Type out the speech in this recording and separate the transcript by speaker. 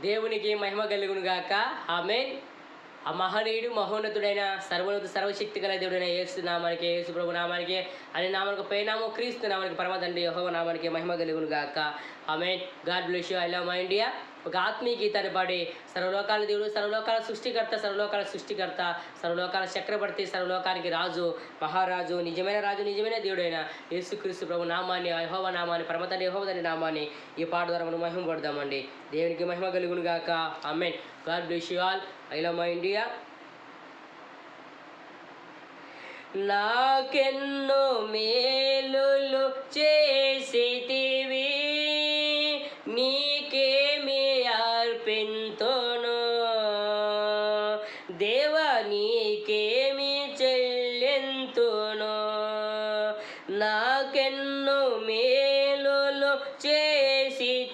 Speaker 1: దేవునికి మహిమ కలుగును గాక. ఆమేన్. ఆ మహనీయుడు మహోన్నతుడైన సర్వోన్నత సర్వశక్తి గల దేవుడైన యేసు నామానికి, యేసు ప్రభు నామానికి, అని నామానికి పేనామో క్రీస్తు నామానికి, పరమ తండ్రి యెహోవా నామానికి మహిమ కలుగును గాక. ఆమేన్. God bless you. I love my India. ఒక ఆత్మీయ గీతాన్ని పాడి, సర్వలోకాల దేవుడు, సర్వలోకాల సృష్టికర్త, సర్వలోకాల చక్రవర్తి, సర్వలోకానికి రాజు, మహారాజు, నిజమైన దేవుడైన యేసుక్రీస్తు ప్రభు నామాన్ని, యెహోవా నామాన్ని, పరమ తండ్రి యెహోవా తండ్రి నామాన్ని ఈ పాట ద్వారా మనం మహిమ పడదామండి. దేవునికి మహిమ కలుగును గాక. ఆమేన్. God bless you all. I love my India. నాకెన్నో మేలులు చేసితివి, నీకేమి అర్పించ